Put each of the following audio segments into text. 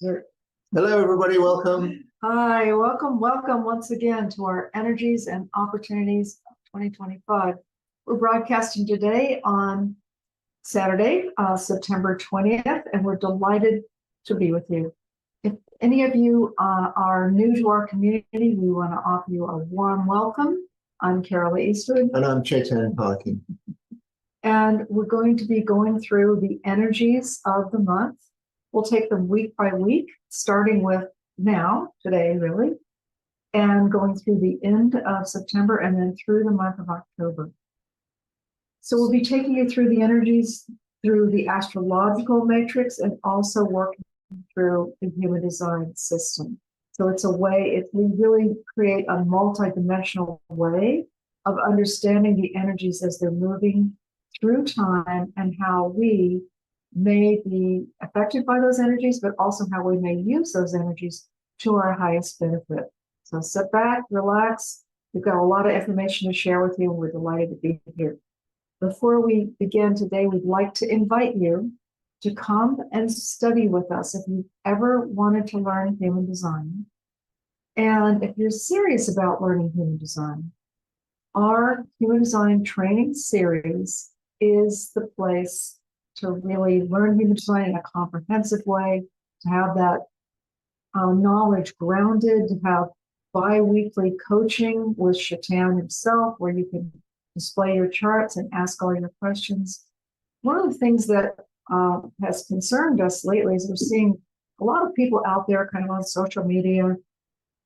Sure. Hello, everybody. Welcome. Hi, welcome once again to our Energies and Opportunities of 2025. We're broadcasting today on Saturday, September 20th, and we're delighted to be with you. If any of you are new to our community, we want to offer you a warm welcome. I'm Carol Eastwood. And I'm Chetan Parkin. And we're going to be going through the energies of the month. We'll take them week by week, starting with today really, and going through the end of September and then through the month of October. So we'll be taking you through the energies through the astrological matrix and also working through the human design system. So it's a way, we really create a multidimensional way of understanding the energies as they're moving through time and how we may be affected by those energies, but also how we may use those energies to our highest benefit. So sit back, relax. We've got a lot of information to share with you, and we're delighted to be here. Before we begin today, we'd like to invite you to come and study with us if you've ever wanted to learn human design. And if you're serious about learning human design, our human design training series is the place to really learn human design in a comprehensive way, to have that knowledge grounded, to have bi-weekly coaching with Chetan himself, where you can display your charts and ask all your questions. One of the things that has concerned us lately is we're seeing a lot of people out there kind of on social media.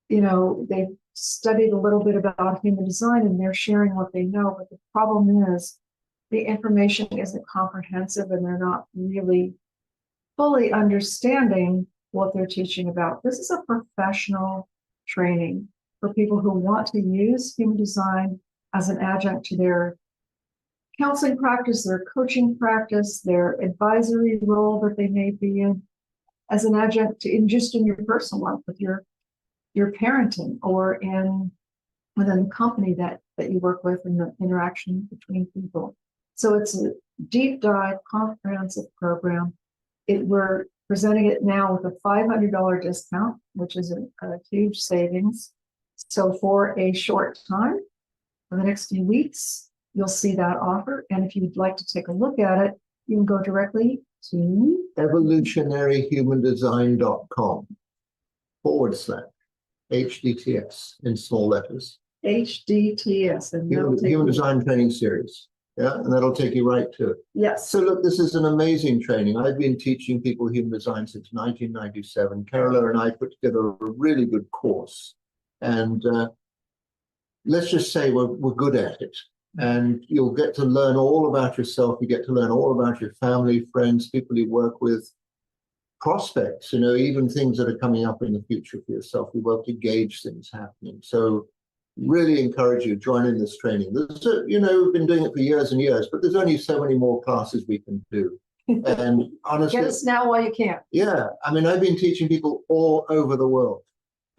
You know, they've studied a little bit about human design and they're sharing what they know, but the problem is the information isn't comprehensive and they're not really fully understanding what they're teaching about. This is a professional training for people who want to use human design as an adjunct to their counseling practice, their coaching practice, their advisory role that they may be in, as an adjunct to just in your personal life with your parenting or within the company that you work with in the interaction between people. So it's a deep dive, comprehensive program. We're presenting it now with a $500 discount, which is a huge savings. So for a short time, for the next few weeks, you'll see that offer. And if you'd like to take a look at it, you can go directly to evolutionaryhumandesign.com/HDTS in small letters. HDTS. And Human Design Training Series. Yeah, and that'll take you right to it. Yes. So look, this is an amazing training. I've been teaching people human design since 1997. Carola and I put together a really good course. And let's just say we're good at it. And you'll get to learn all about yourself. You get to learn all about your family, friends, people you work with, prospects, even things that are coming up in the future for yourself. You work to gauge things happening. So really encourage you to join in this training. We've been doing it for years and years, but there's only so many more classes we can do. And honestly, get us now while you can. Yeah, I mean, I've been teaching people all over the world,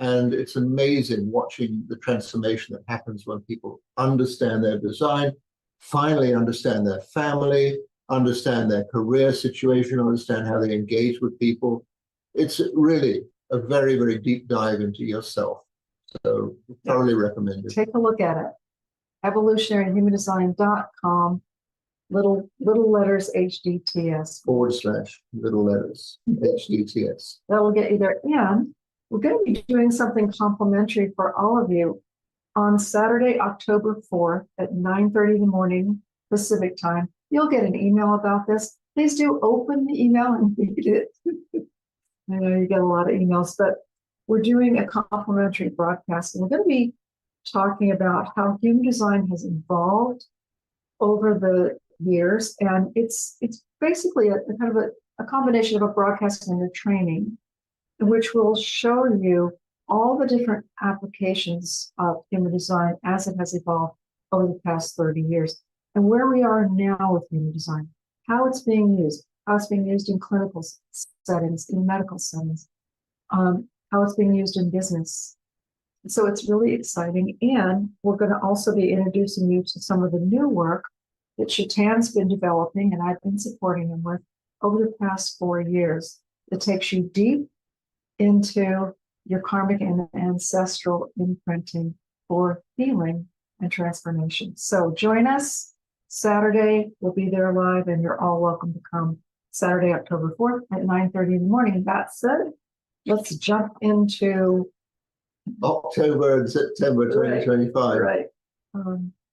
and it's amazing watching the transformation that happens when people understand their design, finally understand their family, understand their career situation, understand how they engage with people. It's really a very, very deep dive into yourself. So thoroughly recommend it. Take a look at it. Evolutionaryhumandesign.com, little letters HDTS. /little letters HDTS. That will get you there. And we're going to be doing something complimentary for all of you on Saturday, October 4th at 9:30 in the morning Pacific time. You'll get an email about this. Please do open the email and read it. I know you get a lot of emails, but we're doing a complimentary broadcast, and we're going to be talking about how human design has evolved over the years. And it's basically a kind of a combination of a broadcast and a training, in which will show you all the different applications of human design as it has evolved over the past 30 years, and where we are now with human design, how it's being used in clinical settings, in medical settings, how it's being used in business. So it's really exciting. And we're going to also be introducing you to some of the new work that Chetan's been developing and I've been supporting him with over the past 4 years. It takes you deep into your karmic and ancestral imprinting for healing and transformation. So join us Saturday. We'll be there live, and you're all welcome to come Saturday, October 4th at 9:30 in the morning. That said, let's jump into October and September 2025. right.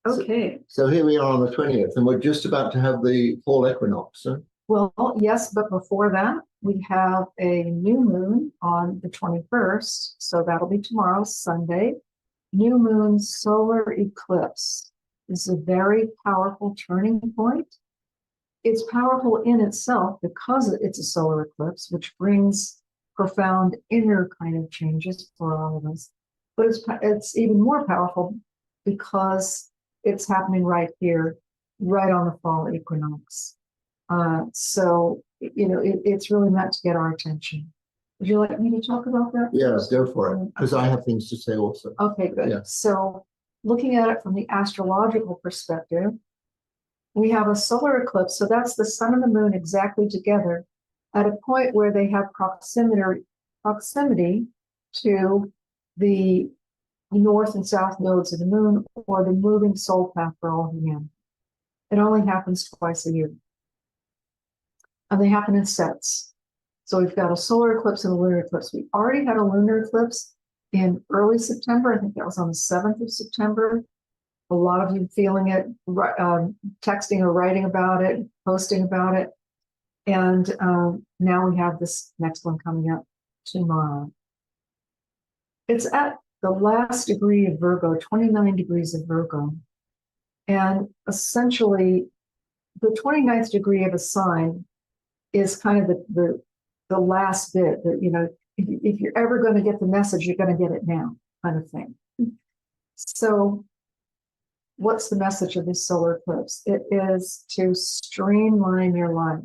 Okay. So here we are on the 20th, and we're just about to have the fall equinox. Huh? Well, yes, but before that, we have a new moon on the 21st. So that'll be tomorrow, Sunday. New moon solar eclipse is a very powerful turning point. It's powerful in itself because it's a solar eclipse, which brings profound inner kind of changes for all of us. But it's even more powerful because it's happening right here, right on the fall equinox. So, it's really meant to get our attention. Would you like me to talk about that? Yeah, go for it, because I have things to say also. Okay, good. Yeah. So looking at it from the astrological perspective, we have a solar eclipse. So that's the sun and the moon exactly together at a point where they have proximity to the north and south nodes of the moon, or the moving soul path for all humanity. It only happens twice a year. And they happen in sets. So we've got a solar eclipse and a lunar eclipse. We already had a lunar eclipse in early September. I think that was on the 7th of September. A lot of you feeling it, texting or writing about it, posting about it. And now we have this next one coming up tomorrow. It's at the last degree of Virgo, 29 degrees of Virgo. And essentially, the 29th degree of a sign is kind of the last bit that, if you're ever going to get the message, you're going to get it now, kind of thing. So what's the message of this solar eclipse? It is to streamline your life.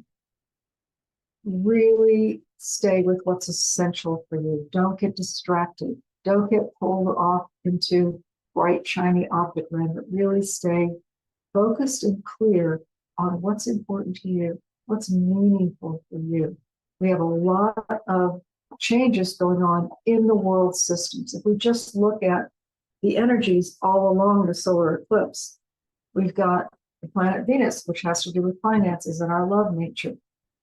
Really stay with what's essential for you. Don't get distracted. Don't get pulled off into bright, shiny object land, but really stay focused and clear on what's important to you, what's meaningful for you. We have a lot of changes going on in the world systems. If we just look at the energies all along the solar eclipse, we've got the planet Venus, which has to do with finances and our love nature,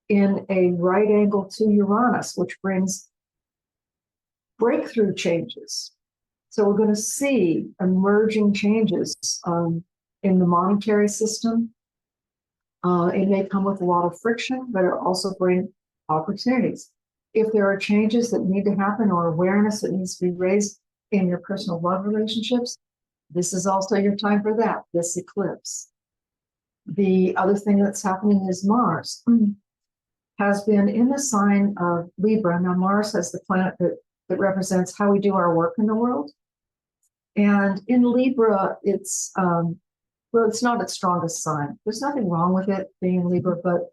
in a right angle to Uranus, which brings breakthrough changes. So we're going to see emerging changes in the monetary system. It may come with a lot of friction, but it'll also bring opportunities. If there are changes that need to happen or awareness that needs to be raised in your personal love relationships, this is also your time for that, this eclipse. The other thing that's happening is Mars has been in the sign of Libra. Now, Mars has the planet that represents how we do our work in the world. And in Libra, it's not its strongest sign. There's nothing wrong with it being in Libra, but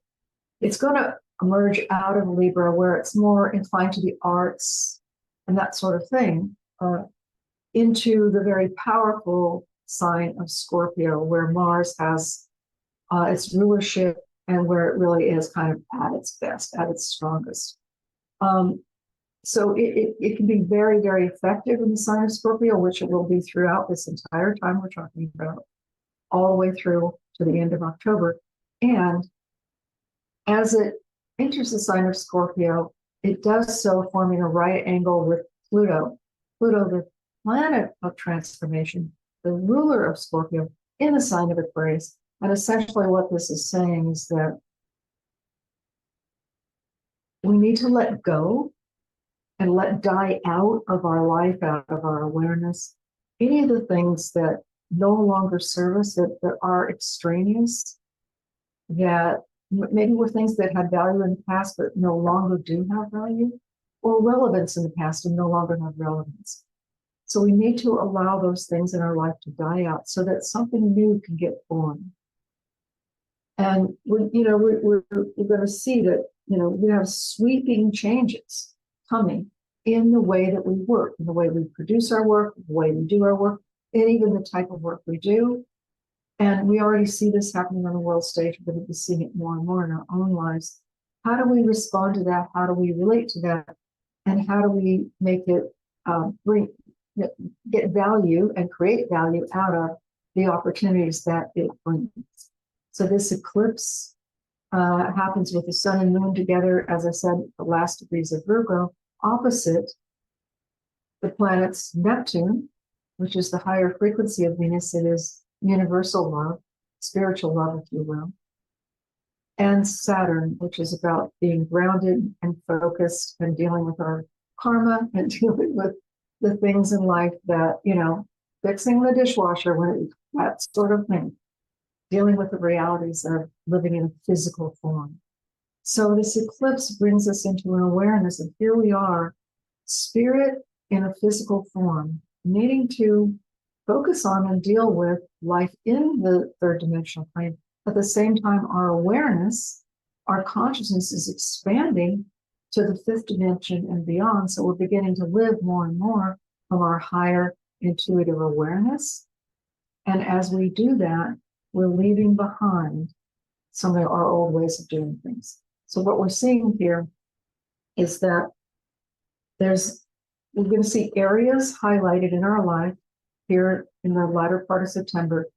it's going to emerge out of Libra, where it's more inclined to the arts and that sort of thing, into the very powerful sign of Scorpio, where Mars has its rulership and where it really is kind of at its best, at its strongest. So it can be very, very effective in the sign of Scorpio, which it will be throughout this entire time we're talking about, all the way through to the end of October. And as it enters the sign of Scorpio, it does so forming a right angle with Pluto. Pluto, the planet of transformation, the ruler of Scorpio, in the sign of Aquarius. And essentially what this is saying is that we need to let go and let die out of our life, out of our awareness, any of the things that no longer serve us, that are extraneous, that maybe were things that had value in the past but no longer do have value, or relevance in the past and no longer have relevance. So we need to allow those things in our life to die out so that something new can get born. And we're going to see that, we have sweeping changes coming in the way that we work, in the way we produce our work, the way we do our work, and even the type of work we do. And we already see this happening on the world stage. We're going to be seeing it more and more in our own lives. How do we respond to that? How do we relate to that? and how do we make it get value and create value out of the opportunities that it brings. So this eclipse happens with the sun and moon together, as I said, the last degrees of Virgo, opposite the planets Neptune, which is the higher frequency of Venus. It is universal love, spiritual love, if you will. And Saturn, which is about being grounded and focused and dealing with our karma and dealing with the things in life that, fixing the dishwasher, that sort of thing, dealing with the realities of living in a physical form. So this eclipse brings us into an awareness of here we are, spirit in a physical form, needing to focus on and deal with life in the third dimensional plane. At the same time, our awareness, our consciousness is expanding to the fifth dimension and beyond. So we're beginning to live more and more from our higher intuitive awareness. And as we do that, we're leaving behind some of our old ways of doing things. So what we're seeing here is that we're going to see areas highlighted in our life here in the latter part of September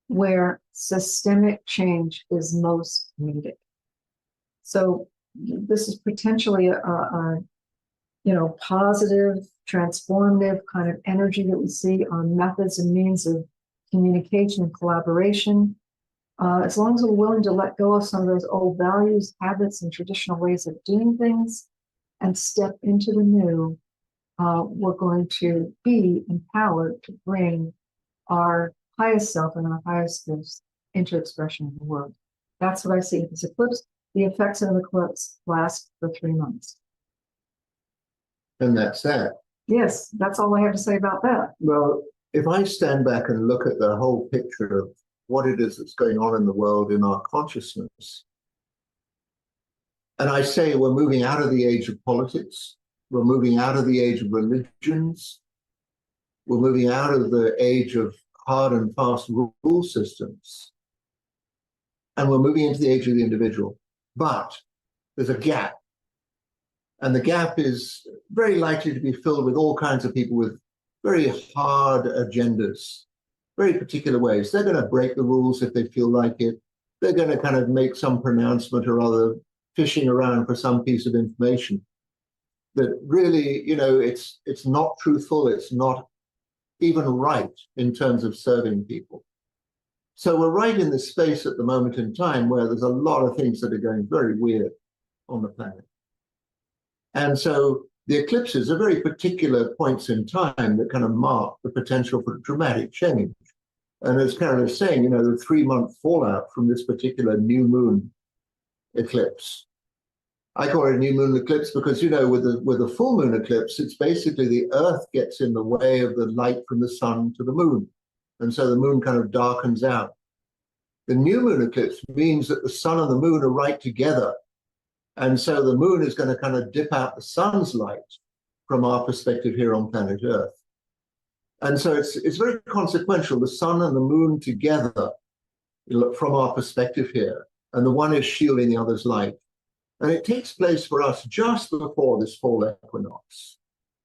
where systemic change is most needed. So this is potentially a positive, transformative kind of energy that we see on methods and means of communication and collaboration. As long as we're willing to let go of some of those old values, habits, and traditional ways of doing things and step into the new, we're going to be empowered to bring our highest self and our highest gifts into expression in the world. That's what I see with this eclipse. The effects of the eclipse last for 3 months. And that's that. Yes, that's all I have to say about that. Well, if I stand back and look at the whole picture of what it is that's going on in the world, in our consciousness, and I say we're moving out of the age of politics, we're moving out of the age of religions, we're moving out of the age of hard and fast rule systems, and we're moving into the age of the individual. But there's a gap. And the gap is very likely to be filled with all kinds of people with very hard agendas, very particular ways. They're going to break the rules if they feel like it. They're going to kind of make some pronouncement or other, fishing around for some piece of information that really, it's not truthful. It's not even right in terms of serving people. So we're right in this space at the moment in time where there's a lot of things that are going very weird on the planet. And so the eclipses are very particular points in time that kind of mark the potential for dramatic change. And as Carol is saying, the 3-month fallout from this particular new moon eclipse. I call it a new moon eclipse because, with a full moon eclipse, it's basically the Earth gets in the way of the light from the sun to the moon. And so the moon kind of darkens out. The new moon eclipse means that the sun and the moon are right together. And so the moon is going to kind of dip out the sun's light from our perspective here on planet Earth. And so it's very consequential, the sun and the moon together from our perspective here. And the one is shielding the other's light. And it takes place for us just before this fall equinox.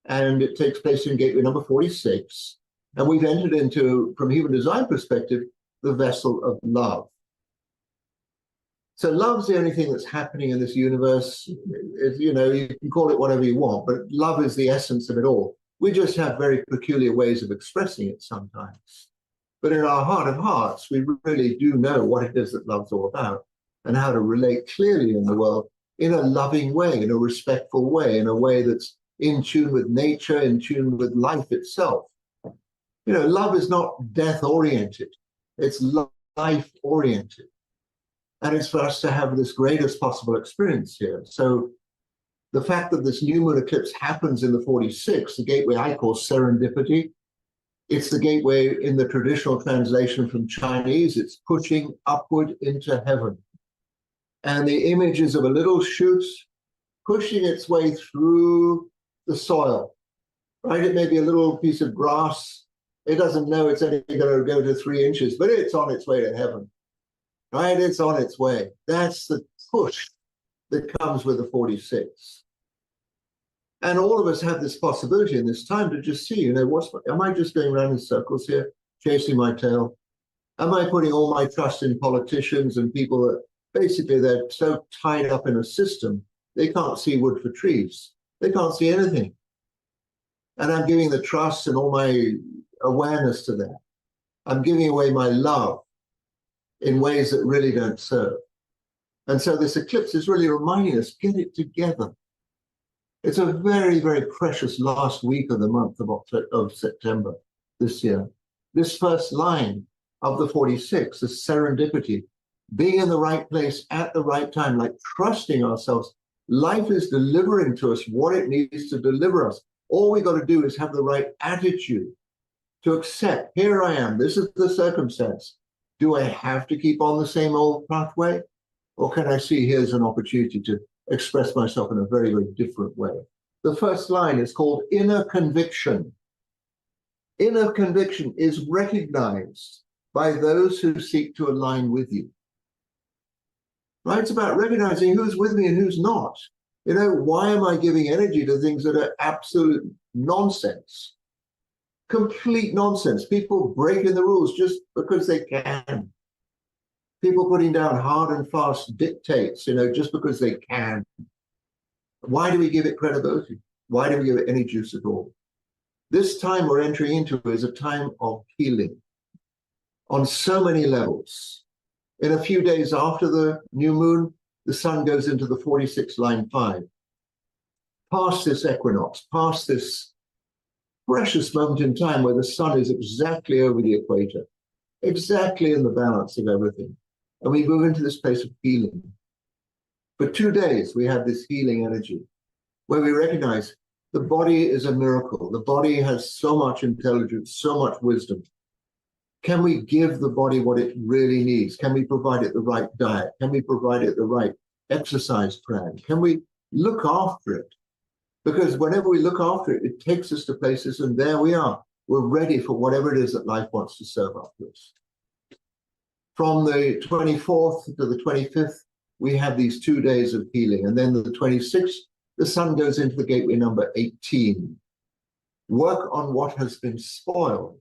And it takes place in gateway number 46. And we've entered into, from a human design perspective, the vessel of love. So love's the only thing that's happening in this universe. You can call it whatever you want, but love is the essence of it all. We just have very peculiar ways of expressing it sometimes. But in our heart of hearts, we really do know what it is that love's all about and how to relate clearly in the world in a loving way, in a respectful way, in a way that's in tune with nature, in tune with life itself. Love is not death-oriented. It's life-oriented. And it's for us to have this greatest possible experience here. So the fact that this new moon eclipse happens in the 46, the gateway I call serendipity, it's the gateway in the traditional translation from Chinese, it's pushing upward into heaven. And the image is of a little shoot pushing its way through the soil, right? It may be a little piece of grass. It doesn't know it's only going to go to 3 inches, but it's on its way to heaven. Right? It's on its way. That's the push that comes with the 46. And all of us have this possibility in this time to just see, am I just going around in circles here, chasing my tail? Am I putting all my trust in politicians and people that basically they're so tied up in a system, they can't see wood for trees. They can't see anything. And I'm giving the trust and all my awareness to that. I'm giving away my love in ways that really don't serve. And so this eclipse is really reminding us, get it together. It's a very, very precious last week of the month of September this year. This first line of the 46, the serendipity, being in the right place at the right time, like trusting ourselves. Life is delivering to us what it needs to deliver us. All we got to do is have the right attitude to accept, here I am, this is the circumstance. Do I have to keep on the same old pathway? Or can I see here's an opportunity to express myself in a very, very different way? The first line is called inner conviction. Inner conviction is recognized by those who seek to align with you. Right? It's about recognizing who's with me and who's not. Why am I giving energy to things that are absolute nonsense? Complete nonsense. People breaking the rules just because they can. People putting down hard and fast dictates, just because they can. Why do we give it credibility? Why do we give it any juice at all? This time we're entering into is a time of healing on so many levels. In a few days after the new moon, the sun goes into the 46 line 5. Past this equinox, past this precious moment in time where the sun is exactly over the equator, exactly in the balance of everything. And we move into this place of healing. For 2 days, we have this healing energy where we recognize the body is a miracle. The body has so much intelligence, so much wisdom. Can we give the body what it really needs? Can we provide it the right diet? Can we provide it the right exercise plan? Can we look after it? Because whenever we look after it, it takes us to places, and there we are. We're ready for whatever it is that life wants to serve up to us. From the 24th to the 25th, we have these 2 days of healing. And then the 26th, the sun goes into the gateway number 18. Work on what has been spoiled.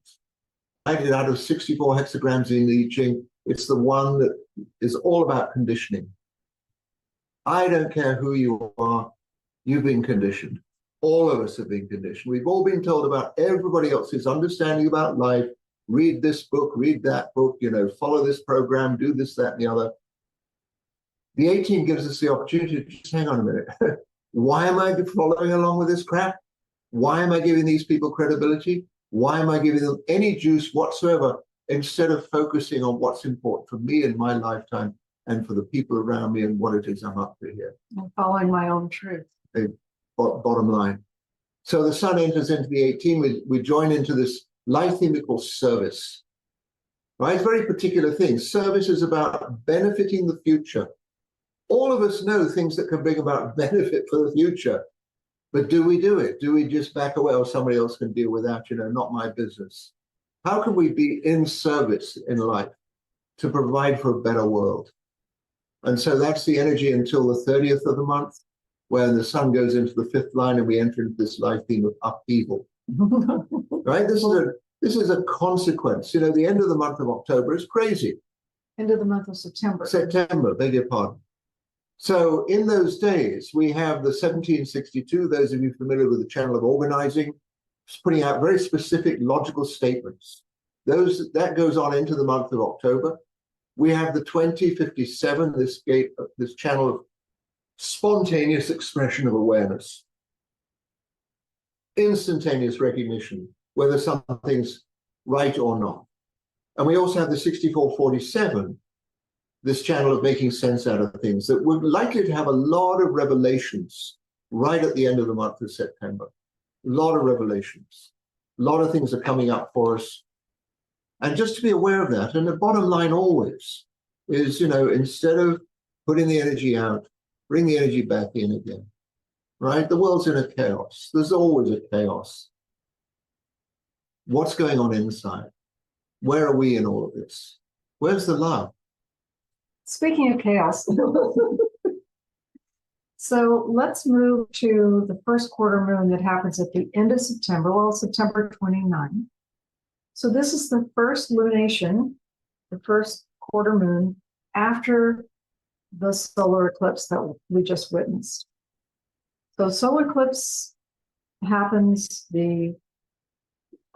I did out of 64 hexagrams in the I Ching. It's the one that is all about conditioning. I don't care who you are, you've been conditioned. All of us have been conditioned. We've all been told about everybody else's understanding about life. Read this book, read that book, follow this program, do this, that, and the other. The 18 gives us the opportunity to just hang on a minute. Why am I following along with this crap? Why am I giving these people credibility? Why am I giving them any juice whatsoever instead of focusing on what's important for me in my lifetime and for the people around me and what it is I'm up to here? I'm following my own truth. Bottom line. So the sun enters into the 18. We join into this life theme we call service. Right? Very particular thing. Service is about benefiting the future. All of us know things that can bring about benefit for the future. But do we do it? Do we just back away, or somebody else can deal with that? Not my business. How can we be in service in life to provide for a better world? And so that's the energy until the 30th of the month, when the sun goes into the 5th line and we enter into this life theme of upheaval. Right? This is a consequence. The end of the month of October is crazy. End of the month of September. September, beg your pardon. So in those days, we have the 1762, those of you familiar with the channel of organizing, putting out very specific logical statements. That goes on into the month of October. We have the 2057, this channel of spontaneous expression of awareness, instantaneous recognition, whether something's right or not. And we also have the 6447, this channel of making sense out of things, that we're likely to have a lot of revelations right at the end of the month of September. A lot of revelations. A lot of things are coming up for us. And just to be aware of that, and the bottom line always is, instead of putting the energy out, bring the energy back in again, right? The world's in a chaos. There's always a chaos. What's going on inside? Where are we in all of this? Where's the love? Speaking of chaos, So let's move to the first quarter moon that happens at the end of September, well, September 29. So this is the first lunation, the first quarter moon after the solar eclipse that we just witnessed. So solar eclipse happens, the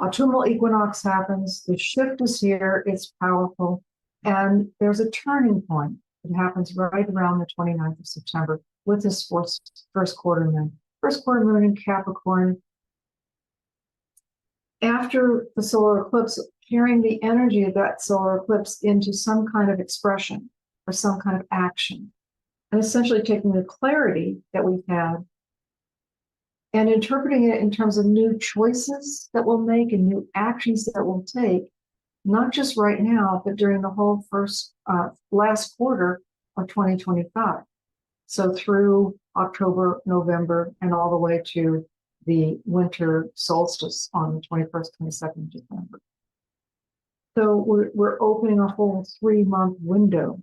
autumnal equinox happens, the shift is here, it's powerful, and there's a turning point. It happens right around the 29th of September with this first quarter moon. First quarter moon in Capricorn. After the solar eclipse, carrying the energy of that solar eclipse into some kind of expression or some kind of action, and essentially taking the clarity that we've had and interpreting it in terms of new choices that we'll make and new actions that we'll take, not just right now, but during the whole last quarter of 2025. So through October, November, and all the way to the winter solstice on the 21st, 22nd of December. So we're opening a whole 3-month window.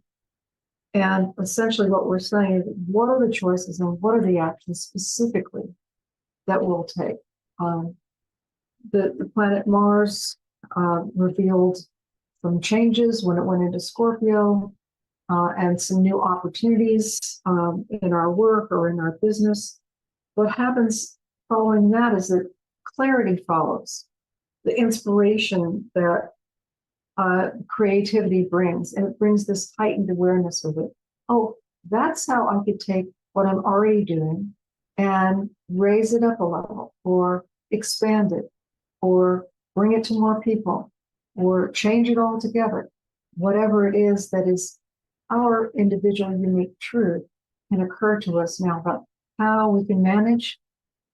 And essentially what we're saying is, what are the choices and what are the actions specifically that we'll take? The planet Mars revealed some changes when it went into Scorpio, and some new opportunities in our work or in our business. What happens following that is that clarity follows, the inspiration that creativity brings, and it brings this heightened awareness of it. Oh, that's how I could take what I'm already doing and raise it up a level, or expand it, or bring it to more people, or change it altogether. Whatever it is that is our individual unique truth can occur to us now about how we can manage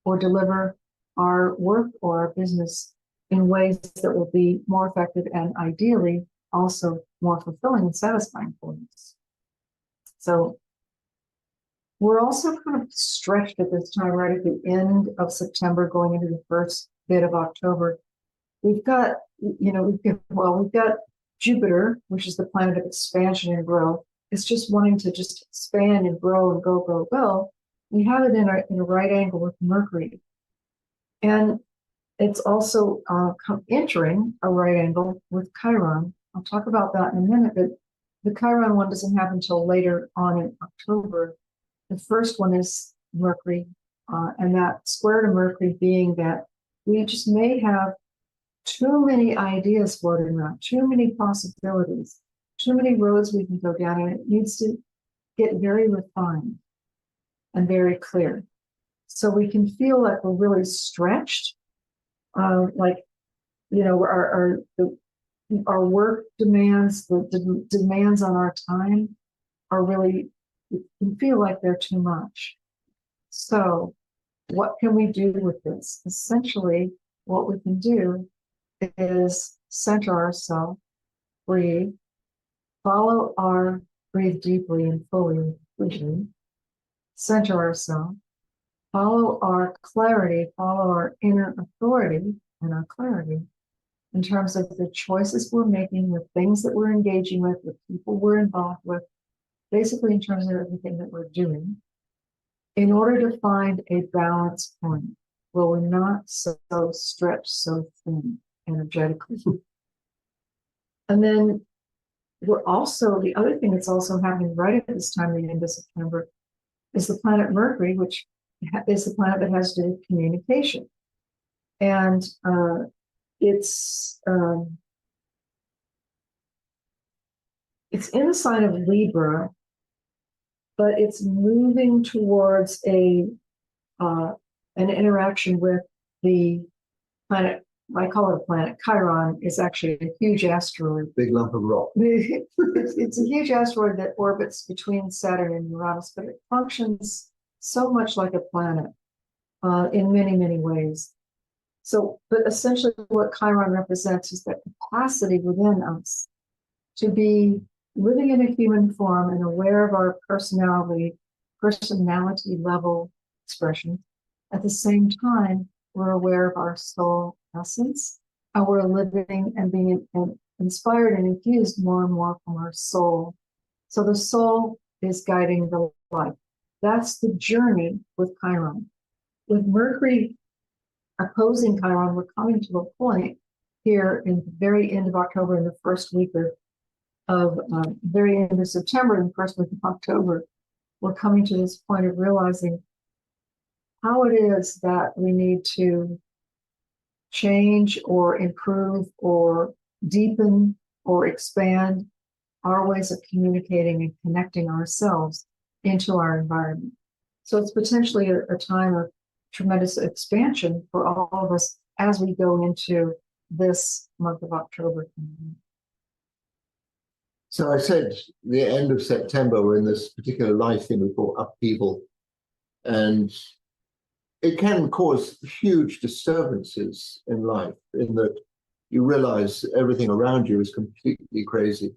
or deliver our work or our business in ways that will be more effective and ideally also more fulfilling and satisfying for us. So we're also kind of stretched at this time, right at the end of September, going into the first bit of October. We've got Jupiter, which is the planet of expansion and growth. It's just wanting to just expand and grow and go, go, go. We have it in a right angle with Mercury. And it's also entering a right angle with Chiron. I'll talk about that in a minute, but the Chiron one doesn't happen until later on in October. The first one is Mercury, and that square to Mercury being that we just may have too many ideas floating around, too many possibilities, too many roads we can go down, and it needs to get very refined and very clear. So we can feel like we're really stretched, like, you know, our work demands, the demands on our time are really, you can feel like they're too much. So what can we do with this? Essentially, what we can do is center ourselves, breathe, breathe deeply and fully, center ourselves, follow our clarity, follow our inner authority and our clarity in terms of the choices we're making, the things that we're engaging with, the people we're involved with, basically in terms of everything that we're doing, in order to find a balance point where we're not so stretched, so thin energetically. And then the other thing that's also happening right at this time, the end of September, is the planet Mercury, which is the planet that has to do with communication. And it's in the sign of Libra, but it's moving towards an interaction with the planet. I call it a planet. Chiron is actually a huge asteroid. Big lump of rock. It's a huge asteroid that orbits between Saturn and Uranus, but it functions so much like a planet in many, many ways. So, but essentially what Chiron represents is that capacity within us to be living in a human form and aware of our personality level expression. At the same time, we're aware of our soul essence, and we're living and being inspired and infused more and more from our soul. So the soul is guiding the life. That's the journey with Chiron. With Mercury opposing Chiron, we're coming to a point here in the very end of October, in the first week of very end of September, and the first week of October. We're coming to this point of realizing how it is that we need to change or improve or deepen or expand our ways of communicating and connecting ourselves into our environment. So it's potentially a time of tremendous expansion for all of us as we go into this month of October. So I said the end of September, we're in this particular life thing we call upheaval. And it can cause huge disturbances in life, in that you realize everything around you is completely crazy.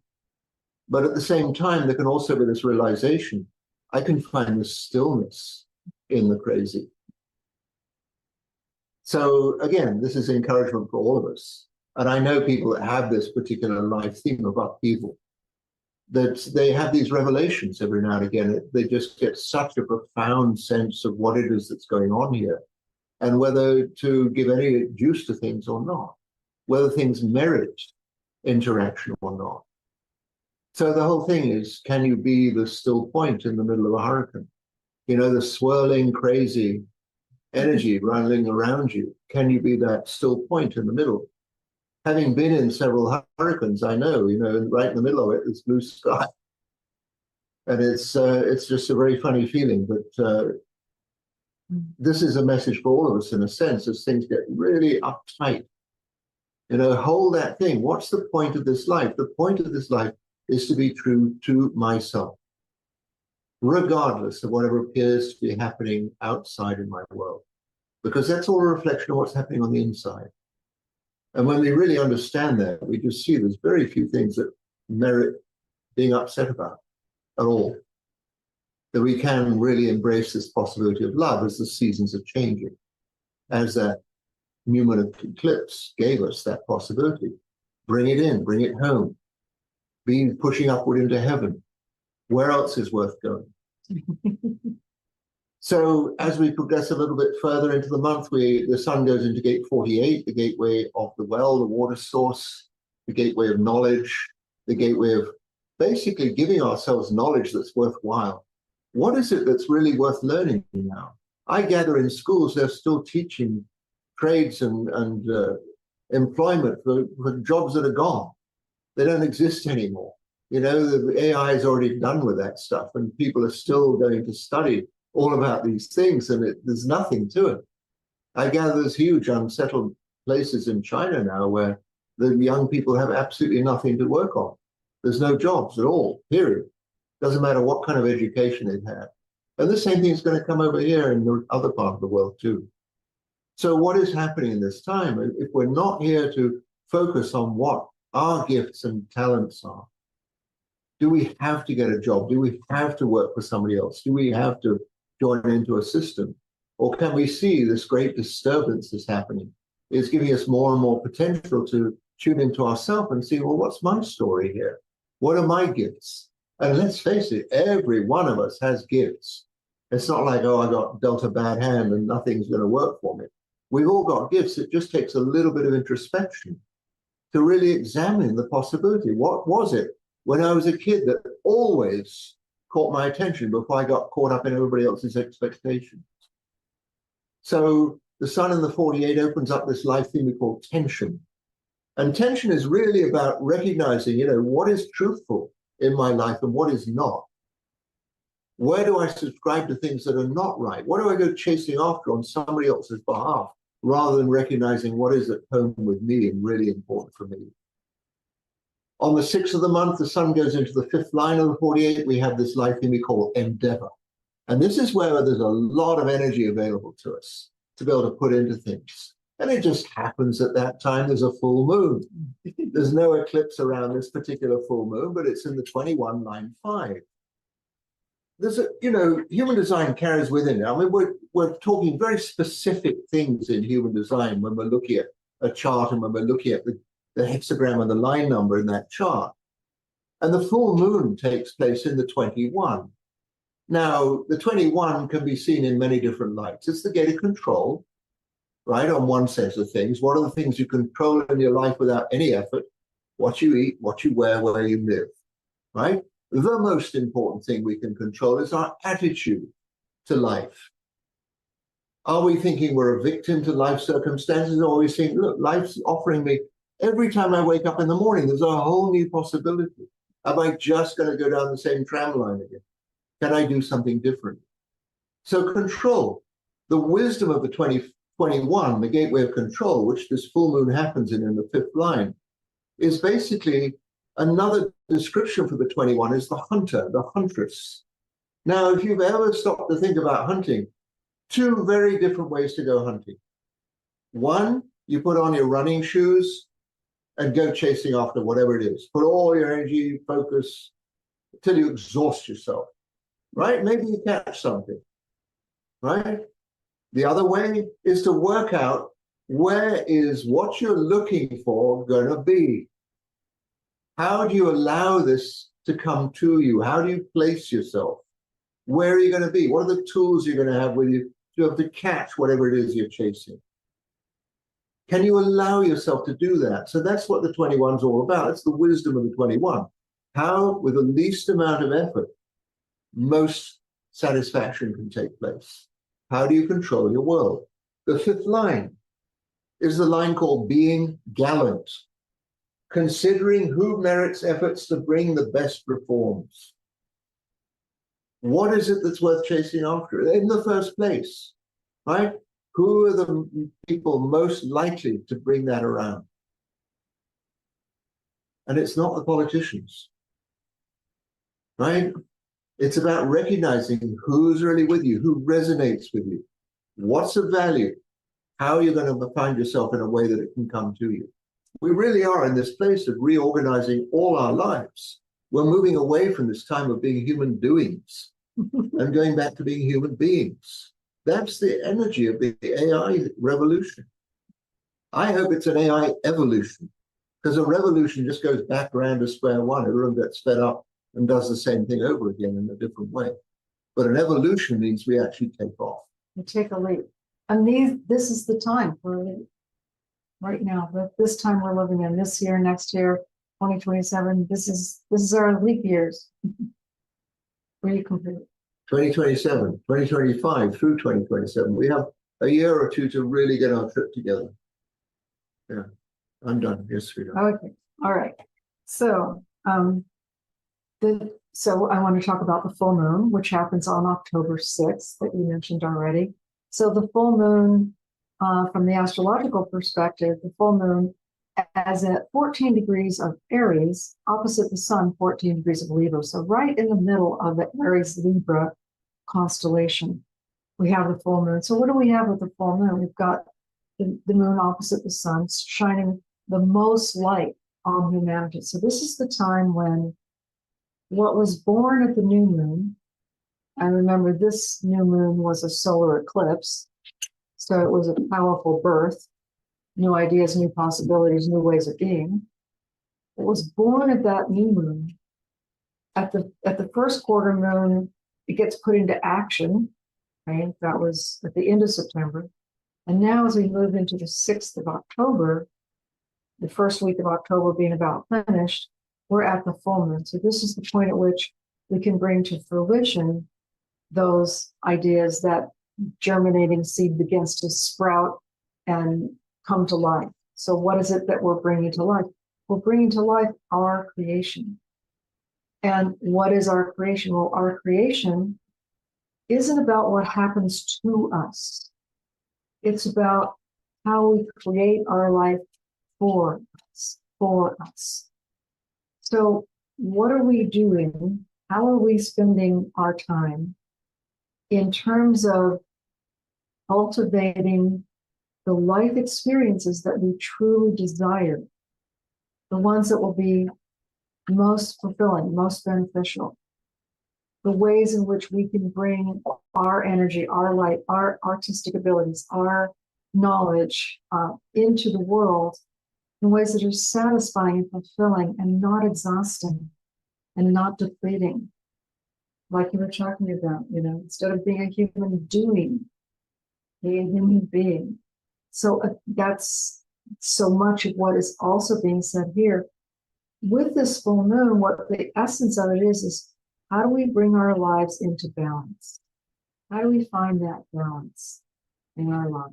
But at the same time, there can also be this realization, I can find the stillness in the crazy. So again, this is encouragement for all of us. And I know people that have this particular life theme of upheaval, that they have these revelations every now and again. They just get such a profound sense of what it is that's going on here, and whether to give any juice to things or not, whether things merit interaction or not. So the whole thing is, can you be the still point in the middle of a hurricane? You know, the swirling, crazy energy running around you. Can you be that still point in the middle? Having been in several hurricanes, I know, right in the middle of it is blue sky. And it's just a very funny feeling. But this is a message for all of us, in a sense, as things get really uptight. Hold that thing. What's the point of this life? The point of this life is to be true to myself, regardless of whatever appears to be happening outside in my world, because that's all a reflection of what's happening on the inside. And when we really understand that, we just see there's very few things that merit being upset about at all. That we can really embrace this possibility of love as the seasons are changing, as that new moon eclipse gave us that possibility. Bring it in, bring it home, be pushing upward into heaven. Where else is worth going? So as we progress a little bit further into the month, the sun goes into gate 48, the gateway of the well, the water source, the gateway of knowledge, the gateway of basically giving ourselves knowledge that's worthwhile. What is it that's really worth learning now? I gather in schools, they're still teaching trades and employment for jobs that are gone. They don't exist anymore. The AI is already done with that stuff, and people are still going to study all about these things, and there's nothing to it. I gather there's huge unsettled places in China now where the young people have absolutely nothing to work on. There's no jobs at all, period. Doesn't matter what kind of education they've had. And the same thing is going to come over here in the other part of the world too. So what is happening in this time? If we're not here to focus on what our gifts and talents are, do we have to get a job? Do we have to work for somebody else? Do we have to join into a system? Or can we see this great disturbance that's happening? It's giving us more and more potential to tune into ourselves and see, well, what's my story here? What are my gifts? And let's face it, every one of us has gifts. It's not like, oh, I got dealt a bad hand and nothing's going to work for me. We've all got gifts. It just takes a little bit of introspection to really examine the possibility. What was it when I was a kid that always caught my attention before I got caught up in everybody else's expectations? So the sun in the 48 opens up this life theme we call tension. And tension is really about recognizing, what is truthful in my life and what is not. Where do I subscribe to things that are not right? What do I go chasing after on somebody else's behalf, rather than recognizing what is at home with me and really important for me? On the 6th of the month, the sun goes into the 5th line of the 48. We have this life thing we call endeavor. And this is where there's a lot of energy available to us to be able to put into things. And it just happens at that time there's a full moon. There's no eclipse around this particular full moon, but it's in the 21 line 5. There's human design carries within it. I mean, we're talking very specific things in human design when we're looking at a chart and when we're looking at the hexagram and the line number in that chart. And the full moon takes place in the 21. Now, the 21 can be seen in many different lights. It's the gate of control, right? On one sense of things. What are the things you control in your life without any effort? What you eat, what you wear, where you live, right? The most important thing we can control is our attitude to life. Are we thinking we're a victim to life circumstances, or are we saying, look, life's offering me, every time I wake up in the morning, there's a whole new possibility. Am I just going to go down the same tram line again? Can I do something different? So control, the wisdom of the 2021, the gateway of control, which this full moon happens in the fifth line, is basically another description for the 21 is the hunter, the huntress. Now, if you've ever stopped to think about hunting, two very different ways to go hunting. One, you put on your running shoes and go chasing after whatever it is. Put all your energy, focus, until you exhaust yourself, right? Maybe you catch something, right? The other way is to work out where is what you're looking for going to be. How do you allow this to come to you? How do you place yourself? Where are you going to be? What are the tools you're going to have with you to be able to catch whatever it is you're chasing? Can you allow yourself to do that? So that's what the 21 is all about. It's the wisdom of the 21. How, with the least amount of effort, most satisfaction can take place. How do you control your world? The fifth line is the line called being gallant, considering who merits efforts to bring the best reforms. What is it that's worth chasing after in the first place, right? Who are the people most likely to bring that around? And it's not the politicians, right? It's about recognizing who's really with you, who resonates with you, what's of value, how you're going to find yourself in a way that it can come to you. We really are in this place of reorganizing all our lives. We're moving away from this time of being human doings and going back to being human beings. That's the energy of the AI revolution. I hope it's an AI evolution, because a revolution just goes back around to square one. Everyone gets fed up and does the same thing over again in a different way. But an evolution means we actually take off. You take a leap. And this is the time for a leap. Right now, this time we're living in, this year, next year, 2027, this is our leap years. Where you complete 2027, 2025 through 2027. We have a year or two to really get our trip together. Yeah, I'm done. Yes, sweetheart. Okay, all right. So, so I want to talk about the full moon, which happens on October 6th, that you mentioned already. So the full moon, from the astrological perspective, the full moon as at 14 degrees of Aries, opposite the sun, 14 degrees of Libra. So right in the middle of the Aries-Libra constellation, we have the full moon. So what do we have with the full moon? We've got the moon opposite the sun, shining the most light on humanity. So this is the time when what was born at the new moon, and remember this new moon was a solar eclipse, so it was a powerful birth, new ideas, new possibilities, new ways of being. It was born at that new moon. At the first quarter moon, it gets put into action, right? That was at the end of September. And now as we move into the 6th of October, the first week of October being about finished, we're at the full moon. So this is the point at which we can bring to fruition those ideas that germinating seed begins to sprout and come to life. So what is it that we're bringing to life? We're bringing to life our creation. And what is our creation? Well, our creation isn't about what happens to us. It's about how we create our life for us, for us. So what are we doing? How are we spending our time in terms of cultivating the life experiences that we truly desire, the ones that will be most fulfilling, most beneficial, the ways in which we can bring our energy, our light, our artistic abilities, our knowledge into the world in ways that are satisfying and fulfilling and not exhausting and not depleting. like you were talking about, instead of being a human doing, be a human being. So that's so much of what is also being said here. With this full moon, what the essence of it is how do we bring our lives into balance? How do we find that balance in our life?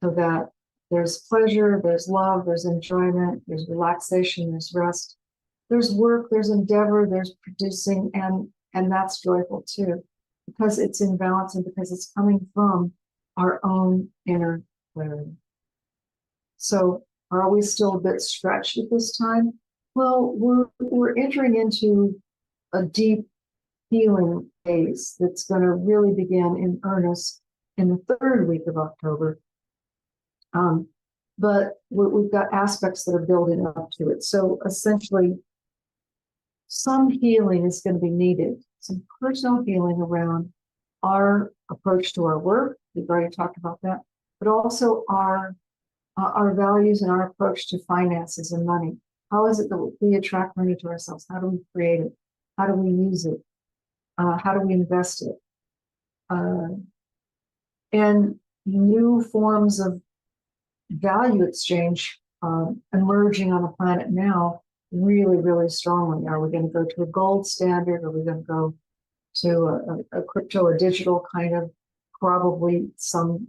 So that there's pleasure, there's love, there's enjoyment, there's relaxation, there's rest, there's work, there's endeavor, there's producing, and that's joyful too, because it's in balance and because it's coming from our own inner clarity. So are we still a bit stretched at this time? Well, we're entering into a deep healing phase that's going to really begin in earnest in the third week of October. But we've got aspects that are building up to it. So essentially, some healing is going to be needed, some personal healing around our approach to our work. We've already talked about that, but also our values and our approach to finances and money. How is it that we attract money to ourselves? How do we create it? How do we use it? How do we invest it? And new forms of value exchange emerging on the planet now really, really strongly. Are we going to go to a gold standard? Are we going to go to a crypto, a digital kind of, probably some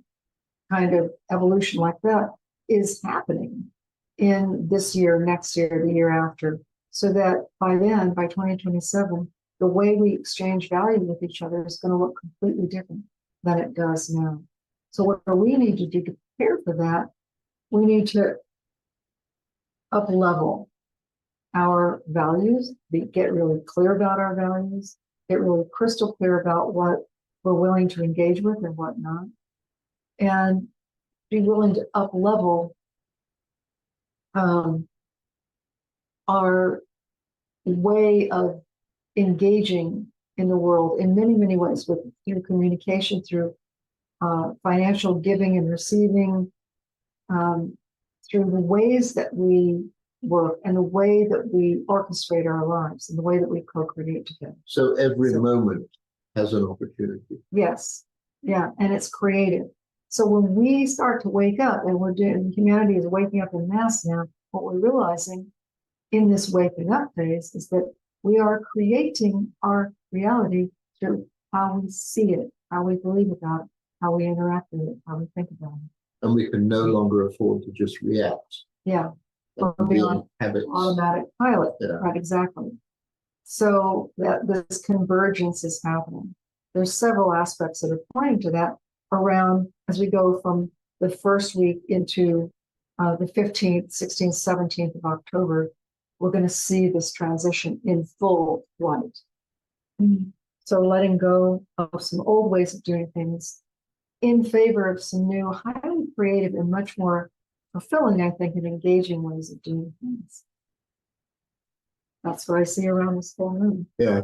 kind of evolution like that is happening in this year, next year, the year after, so that by then, by 2027, the way we exchange value with each other is going to look completely different than it does now. So what do we need to do to prepare for that? We need to up-level our values, get really clear about our values, get really crystal clear about what we're willing to engage with and what not, and be willing to up-level our way of engaging in the world in many, many ways, through communication, through financial giving and receiving, through the ways that we work and the way that we orchestrate our lives and the way that we co-create together. So every moment has an opportunity. Yes. Yeah. And it's creative. So when we start to wake up, and humanity is waking up in mass now, what we're realizing in this waking up phase is that we are creating our reality through how we see it, how we believe about it, how we interact with it, how we think about it. And we can no longer afford to just react. Yeah. Or And be be on in habits. automatic pilot. Yeah. Right, exactly. So that this convergence is happening. There's several aspects that are pointing to that around as we go from the first week into the 15th, 16th, 17th of October. We're going to see this transition in full flight. So letting go of some old ways of doing things in favor of some new, highly creative and much more fulfilling, I think, and engaging ways of doing things. That's what I see around this full moon. Yeah.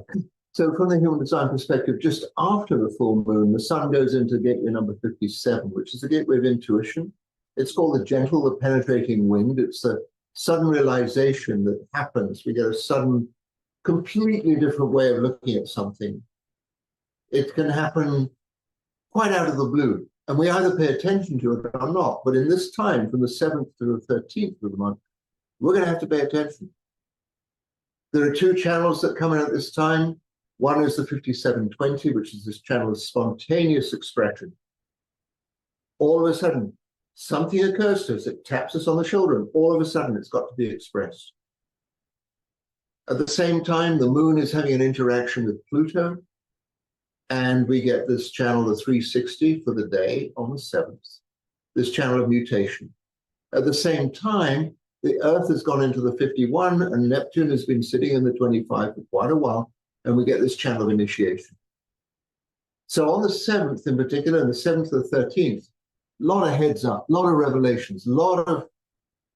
So from the human design perspective, just after the full moon, the sun goes into gateway number 57, which is the gateway of intuition. It's called the gentle, the penetrating wind. It's the sudden realization that happens. We get a sudden, completely different way of looking at something. It can happen quite out of the blue. And we either pay attention to it or not. But in this time, from the 7th to the 13th of the month, we're going to have to pay attention. There are two channels that come in at this time. One is the 5720, which is this channel of spontaneous expression. All of a sudden, something occurs to us. It taps us on the shoulder, and all of a sudden, it's got to be expressed. At the same time, the moon is having an interaction with Pluto, and we get this channel, the 360 for the day on the 7th, this channel of mutation. At the same time, the Earth has gone into the 51, and Neptune has been sitting in the 25 for quite a while, and we get this channel of initiation. So on the 7th in particular, and the 7th to the 13th, a lot of heads up, a lot of revelations, a lot of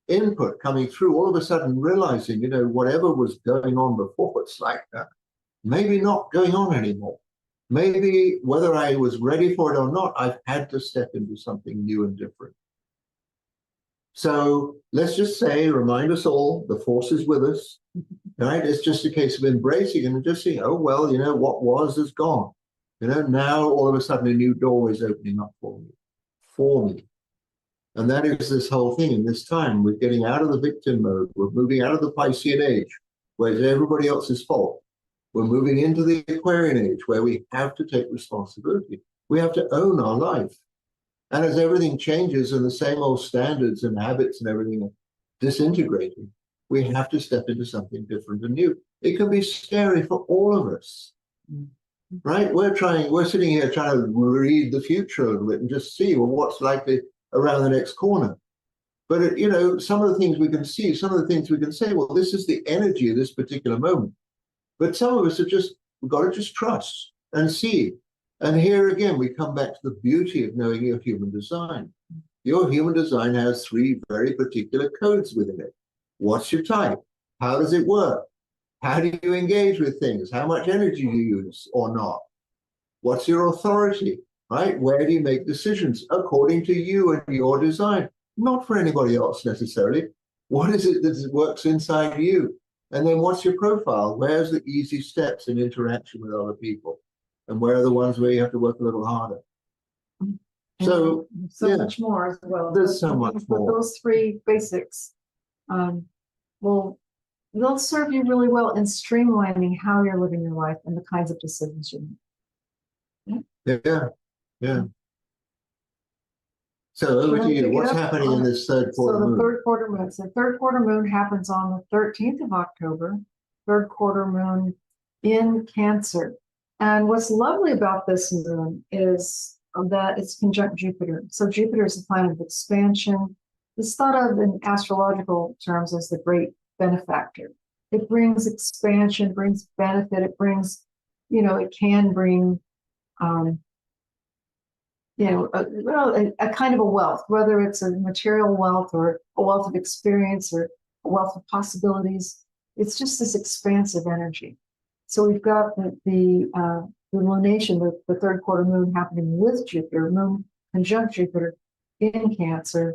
input coming through, all of a sudden realizing, whatever was going on before, it's like maybe not going on anymore. Maybe whether I was ready for it or not, I've had to step into something new and different. So let's just say, remind us all, the force is with us, right? It's just a case of embracing and just saying, oh, well, what was is gone. Now all of a sudden a new door is opening up for me. And that is this whole thing in this time. We're getting out of the victim mode. We're moving out of the Piscean age, where it's everybody else's fault. We're moving into the Aquarian age, where we have to take responsibility. We have to own our life. And as everything changes and the same old standards and habits and everything are disintegrating, we have to step into something different and new. It can be scary for all of us, right? We're sitting here trying to read the future a little bit and just see, well, what's likely around the next corner. But, some of the things we can see, some of the things we can say, well, this is the energy of this particular moment. But some of us we've got to just trust and see. And here again, we come back to the beauty of knowing your human design. Your human design has 3 very particular codes within it. What's your type? How does it work? How do you engage with things? How much energy do you use or not? What's your authority? Right? Where do you make decisions according to you and your design? Not for anybody else necessarily. What is it that works inside you? And then what's your profile? Where's the easy steps in interaction with other people? And where are the ones where you have to work a little harder? So much more as well. There's so much more. Those 3 basics they'll serve you really well in streamlining how you're living your life and the kinds of decisions you make. Yeah. So over to you. What's happening in this third quarter moon? Third quarter moon. So third quarter moon happens on the 13th of October. Third quarter moon in Cancer. And what's lovely about this moon is that it's conjunct Jupiter. So Jupiter is the planet of expansion. It's thought of in astrological terms as the great benefactor. It brings expansion, brings benefit. It brings, it can bring a kind of a wealth, whether it's a material wealth or a wealth of experience or a wealth of possibilities. It's just this expansive energy. So we've got the lunation, the third quarter moon happening with Jupiter, moon conjunct Jupiter in Cancer,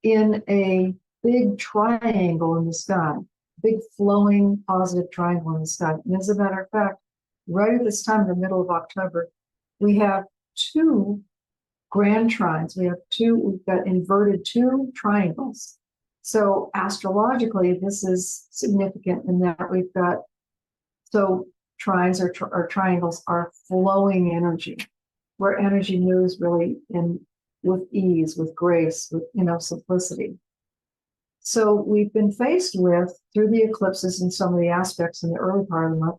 in a big triangle in the sky, big flowing positive triangle in the sky. And as a matter of fact, right at this time, in the middle of October, we have 2 grand trines. We've got inverted 2 triangles. So astrologically, this is significant in that we've got, so trines or triangles are flowing energy, where energy moves really with ease, with grace, with, simplicity. So we've been faced with, through the eclipses and some of the aspects in the early part of the month,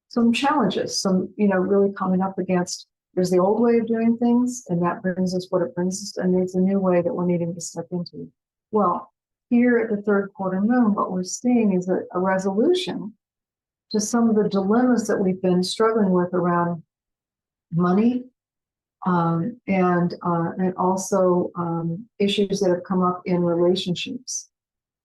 some challenges, really coming up against. There's the old way of doing things, and that brings us what it brings us, and there's a new way that we're needing to step into. Well, here at the third quarter moon, what we're seeing is a resolution to some of the dilemmas that we've been struggling with around money, and also issues that have come up in relationships.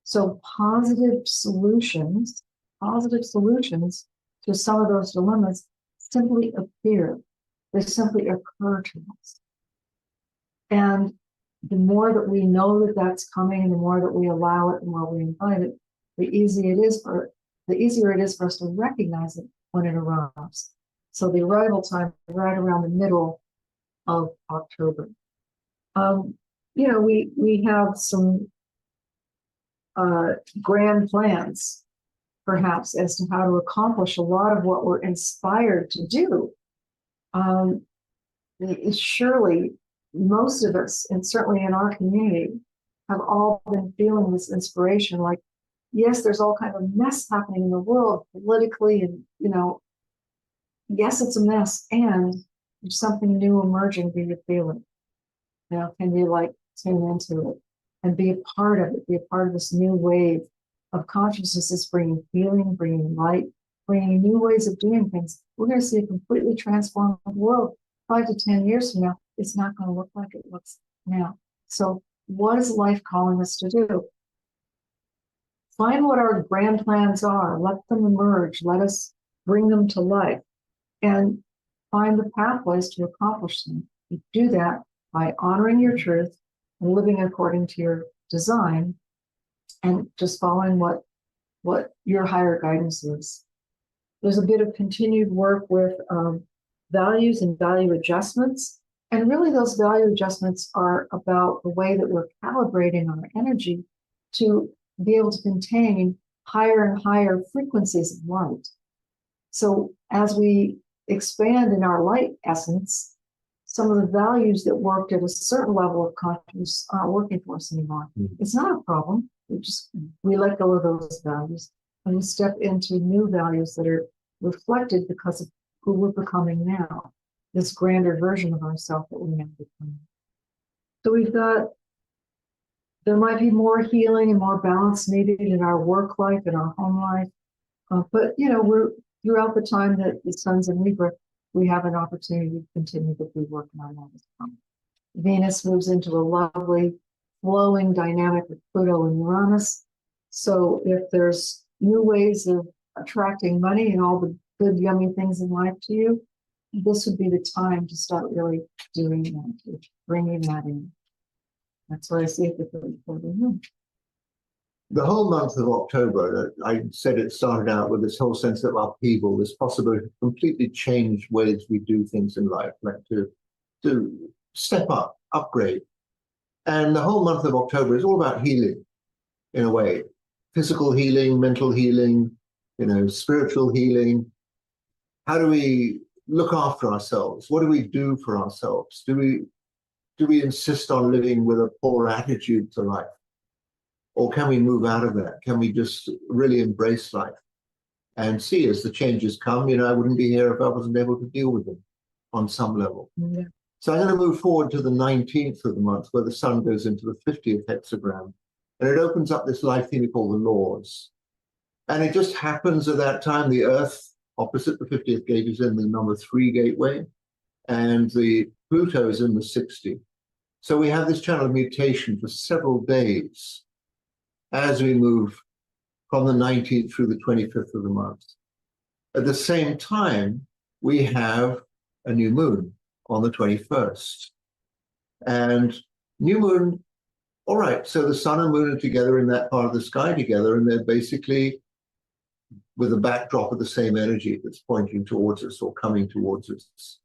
So positive solutions to some of those dilemmas simply appear. They simply occur to us. And the more that we know that that's coming, and the more that we allow it, and more we invite it, the easier it is for us to recognize it when it arrives. So the arrival time is right around the middle of October. We have some grand plans, perhaps, as to how to accomplish a lot of what we're inspired to do. Surely most of us, and certainly in our community, have all been feeling this inspiration. Like, yes, there's all kind of mess happening in the world politically, and yes, it's a mess, and there's something new emerging. Do you feel it? Can you tune into it and be a part of it? Be a part of this new wave of consciousness that's bringing healing, bringing light, bringing new ways of doing things. We're going to see a completely transformed world. 5 to 10 years from now, it's not going to look like it looks now. So what is life calling us to do? Find what our grand plans are. Let them emerge. Let us bring them to life and find the pathways to accomplish them. You do that by honoring your truth, and living according to your design and just following what your higher guidance is. There's a bit of continued work with values and value adjustments. And really, those value adjustments are about the way that we're calibrating our energy to be able to contain higher and higher frequencies of light. So as we expand in our light essence, some of the values that worked at a certain level of consciousness aren't working for us anymore. It's not a problem. We let go of those values and we step into new values that are reflected because of who we're becoming now, this grander version of ourselves that we now become. So there might be more healing and more balance needed in our work life and our home life. But, we're throughout the time that the sun's in Libra, we have an opportunity to continue to be working on that. Venus moves into a lovely, flowing dynamic with Pluto and Uranus. So if there's new ways of attracting money and all the good, yummy things in life to you, this would be the time to start really doing that, bringing that in. That's what I see at the 34th moon. The whole month of October, I said it started out with this whole sense of upheaval, this possibility to completely change ways we do things in life, like to step up, upgrade. And the whole month of October is all about healing, in a way. Physical healing, mental healing, spiritual healing. How do we look after ourselves? What do we do for ourselves? Do we insist on living with a poor attitude to life? Or can we move out of that? Can we just really embrace life and see as the changes come? I wouldn't be here if I wasn't able to deal with them on some level. Yeah. So I'm going to move forward to the 19th of the month, where the sun goes into the 50th hexagram. And it opens up this life thing we call the laws. And it just happens at that time, the Earth, opposite the 50th gate, is in the number 3 gateway, and the Pluto is in the 60. So we have this channel of mutation for several days as we move from the 19th through the 25th of the month. At the same time, we have a new moon on the 21st. And new moon, all right, so the sun and moon are together in that part of the sky together, and they're basically with a backdrop of the same energy that's pointing towards us or coming towards us.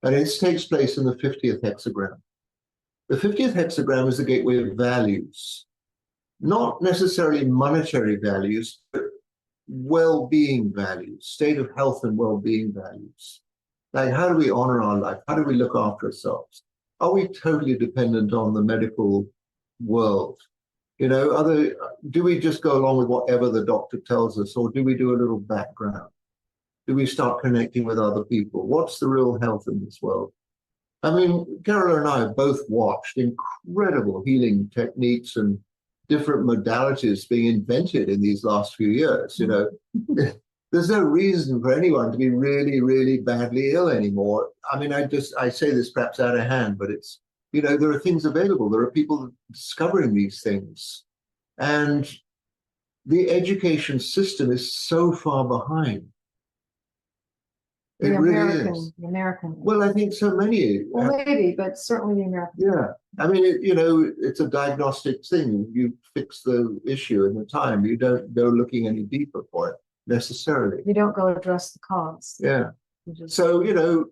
And it takes place in the 50th hexagram. The 50th hexagram is the gateway of values. Not necessarily monetary values, but well-being values, state of health and well-being values. Like, how do we honor our life? How do we look after ourselves? Are we totally dependent on the medical world? Do we just go along with whatever the doctor tells us, or do we do a little background? Do we start connecting with other people? What's the real health in this world? I mean, Carol and I have both watched incredible healing techniques and different modalities being invented in these last few years. There's no reason for anyone to be really, really badly ill anymore. I mean, I say this perhaps out of hand, but it's, there are things available. There are people discovering these things. And the education system is so far behind. It really is. The American. Well, I think so many. Well, maybe, but certainly the American. Yeah. I mean, it's a diagnostic thing. You fix the issue in the time. You don't go looking any deeper for it necessarily. You don't go address the cause. Yeah. So,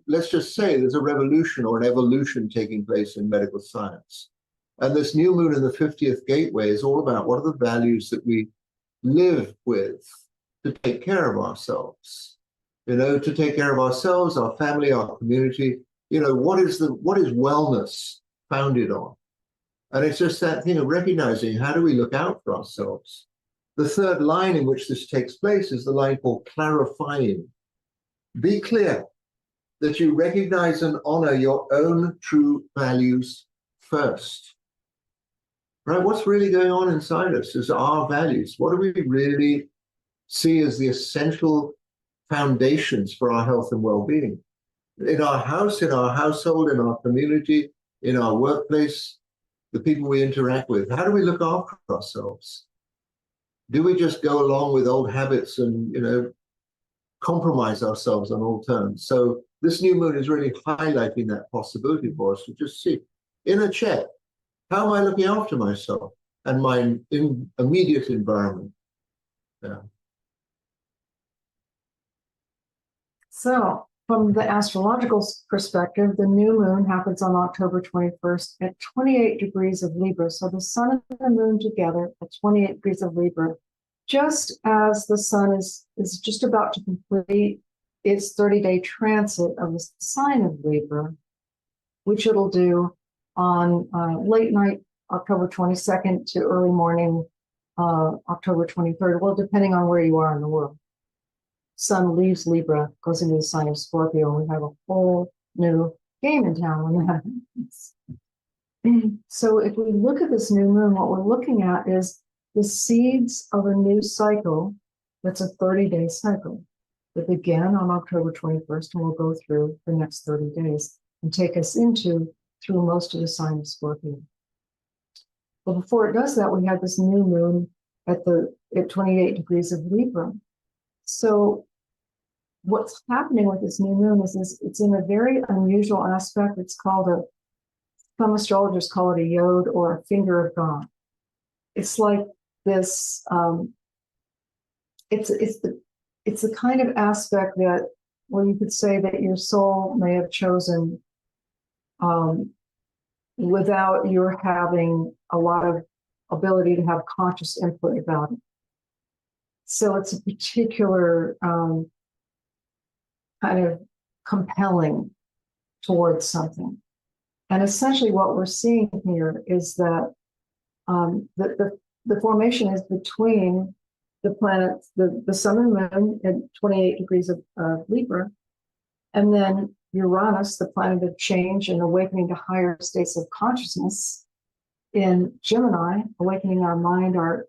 let's just say there's a revolution or an evolution taking place in medical science. And this new moon in the 50th gateway is all about what are the values that we live with to take care of ourselves. To take care of ourselves, our family, our community. What is wellness founded on? And it's just that thing of recognizing, how do we look out for ourselves? The third line in which this takes place is the line called clarifying. Be clear that you recognize and honor your own true values first. Right? What's really going on inside us is our values. What do we really see as the essential foundations for our health and well-being? In our house, in our household, in our community, in our workplace, the people we interact with. How do we look after ourselves? Do we just go along with old habits and, compromise ourselves on all terms? So this new moon is really highlighting that possibility for us to just see, inner check. How am I looking after myself and my immediate environment? Yeah. So, from the astrological perspective, the new moon happens on October 21st at 28 degrees of Libra. So, the sun and the moon together at 28 degrees of Libra, just as the sun is just about to complete its 30-day transit of the sign of Libra, which it'll do on late night, October 22nd to early morning, October 23rd. Well, depending on where you are in the world. Sun leaves Libra, goes into the sign of Scorpio, and we have a whole new game in town when that happens. So if we look at this new moon, what we're looking at is the seeds of a new cycle that's a 30-day cycle that began on October 21st and will go through the next 30 days and take us through most of the sign of Scorpio. But before it does that, we have this new moon at 28 degrees of Libra. So what's happening with this new moon is it's in a very unusual aspect. It's called some astrologers call it a yod or a finger of God. It's like this, it's the kind of aspect that, well, you could say that your soul may have chosen without your having a lot of ability to have conscious input about it. So it's a particular kind of compelling towards something. And essentially what we're seeing here is that the formation is between the planets, the sun and moon at 28 degrees of Libra, and then Uranus, the planet of change and awakening to higher states of consciousness in Gemini, awakening our mind, our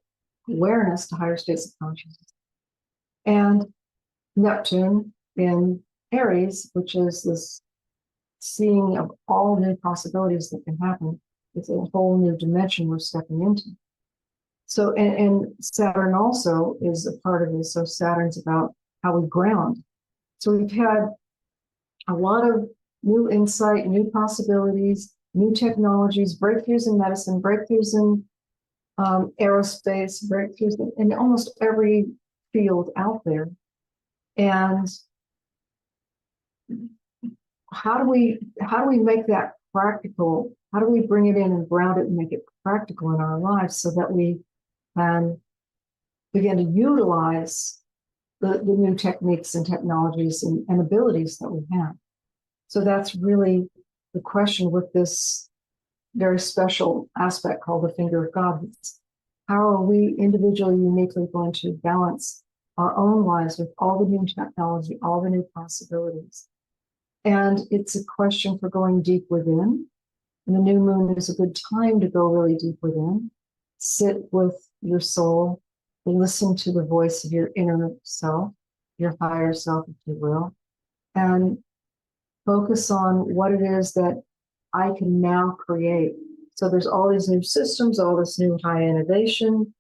awareness to higher states of consciousness. And Neptune in Aries, which is this seeing of all new possibilities that can happen. It's a whole new dimension we're stepping into. So, and Saturn also is a part of this. So Saturn's about how we ground. So we've had a lot of new insight, new possibilities, new technologies, breakthroughs in medicine, breakthroughs in aerospace, breakthroughs in almost every field out there. And how do we make that practical? How do we bring it in and ground it and make it practical in our lives so that we can begin to utilize the new techniques and technologies and abilities that we have? So that's really the question with this very special aspect called the finger of God. How are we individually, uniquely going to balance our own lives with all the new technology, all the new possibilities? And it's a question for going deep within. And the new moon is a good time to go really deep within. Sit with your soul, listen to the voice of your inner self, your higher self, if you will, and focus on what it is that I can now create. So there's all these new systems, all this new high innovation,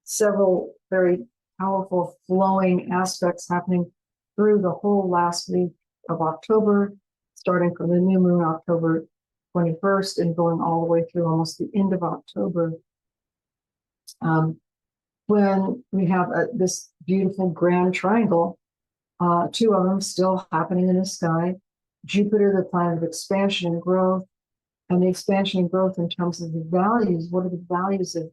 several very powerful flowing aspects happening through the whole last week of October, starting from the new moon, October 21st, and going all the way through almost the end of October, when we have this beautiful grand triangle, two of them still happening in the sky. Jupiter, the planet of expansion and growth, and the expansion and growth in terms of the values. What are the values of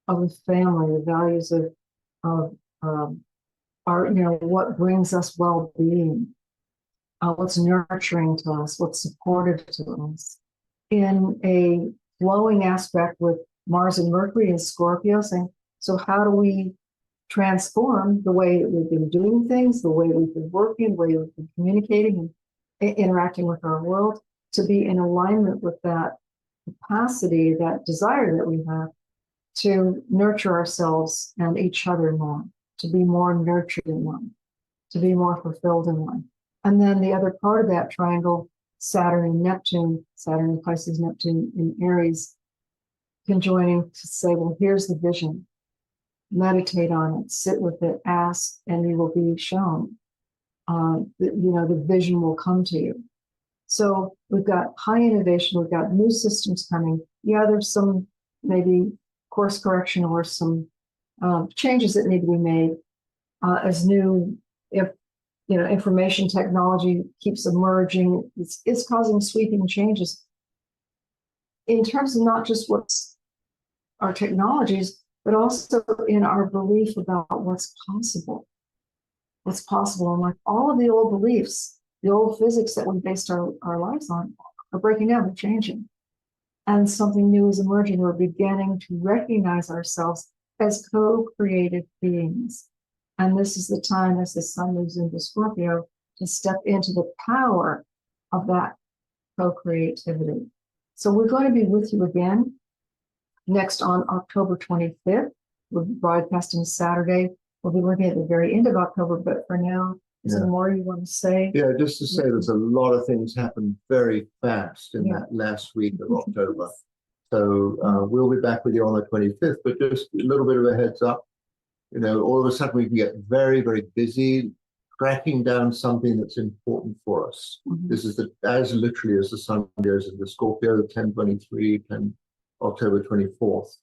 the family, the values of our, what brings us well-being, what's nurturing to us, what's supportive to us, in a flowing aspect with Mars and Mercury and Scorpio, saying, so how do we transform the way that we've been doing things, the way we've been working, the way we've been communicating and interacting with our world, to be in alignment with that capacity, that desire that we have to nurture ourselves and each other more, to be more nurtured in one, to be more fulfilled in one. And then the other part of that triangle, Saturn and Neptune, Saturn in Pisces, Neptune in Aries, conjoining to say, well, here's the vision. Meditate on it, sit with it, ask, and you will be shown. The vision will come to you. So we've got high innovation, we've got new systems coming. Yeah, there's some maybe course correction or some changes that need to be made as new, if information technology keeps emerging. It's causing sweeping changes in terms of not just what's our technologies, but also in our belief about what's possible. What's possible. And like all of the old beliefs, the old physics that we based our lives on are breaking down, they're changing. And something new is emerging. We're beginning to recognize ourselves as co-creative beings. And this is the time, as the sun moves into Scorpio, to step into the power of that co-creativity. So we're going to be with you again next on October 25th. We're broadcasting Saturday. We'll be looking at the very end of October, but for now, is there more you want to say? Yeah, just to say there's a lot of things happened very fast in that last week of October. So we'll be back with you on the 25th, but just a little bit of a heads up. All of a sudden we can get very, very busy tracking down something that's important for us. This is as literally as the sun goes into Scorpio, the 10/23, October 24th.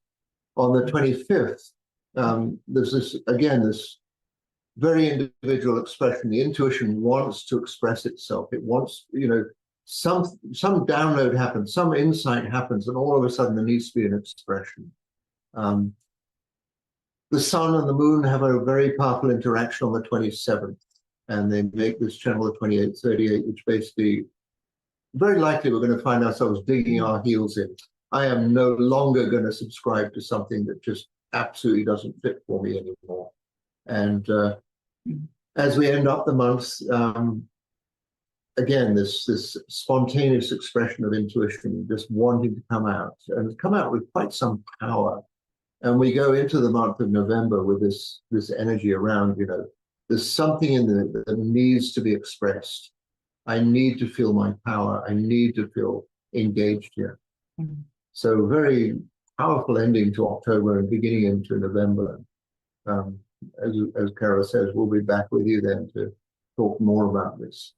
On the 25th, there's this very individual expression. The intuition wants to express itself. It wants, some download happens, some insight happens, and all of a sudden there needs to be an expression. The sun and the moon have a very powerful interaction on the 27th, and they make this channel of 2838, which basically, very likely we're going to find ourselves digging our heels in. I am no longer going to subscribe to something that just absolutely doesn't fit for me anymore. And as we end up the month, again, this spontaneous expression of intuition, just wanting to come out and come out with quite some power. And we go into the month of November with this energy around, there's something in there that needs to be expressed. I need to feel my power. I need to feel engaged here. So very powerful ending to October and beginning into November. As Carol says, we'll be back with you then to talk more about this.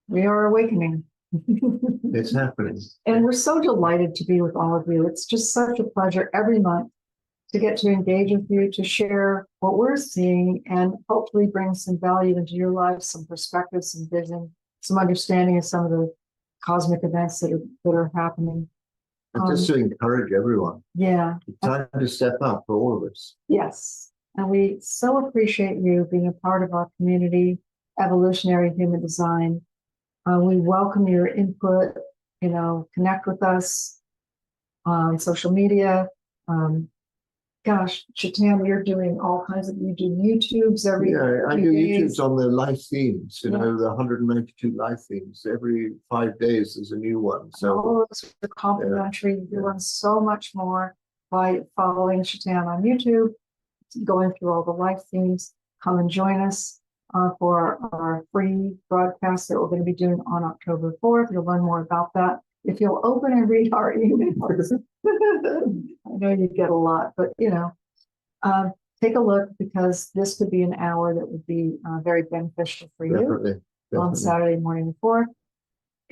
We are awakening. It's happening. And we're so delighted to be with all of you. It's just such a pleasure every month to get to engage with you, to share what we're seeing, and hopefully bring some value into your lives, some perspective, some vision, some understanding of some of the cosmic events that are happening. And just to encourage everyone. Yeah. It's time to step up for all of us. Yes. And we so appreciate you being a part of our community, Evolutionary Human Design. We welcome your input, connect with us on social media. Gosh, Chitam, you're doing all kinds of, you do YouTubes every I do days. YouTubes on the life themes, the 192 life themes. Every 5 days there's a new one. So all of us are complimentary. You can learn so much more by following Chitam on YouTube, going through all the life themes. Come and join us for our free broadcast that we're going to be doing on October 4th. You'll learn more about that if you'll open and read our emails. I know you get a lot, but take a look, because this could be an hour that would be very beneficial for you. Definitely. On Saturday morning the 4th.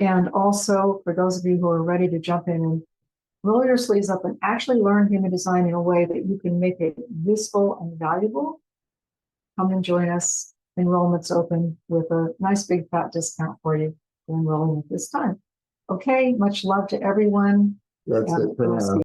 And also for those of you who are ready to jump in and roll your sleeves up and actually learn human design in a way that you can make it useful and valuable, come and join us. Enrollment's open with a nice big fat discount for you for enrolling at this time. Okay, much love to everyone. That's it for now.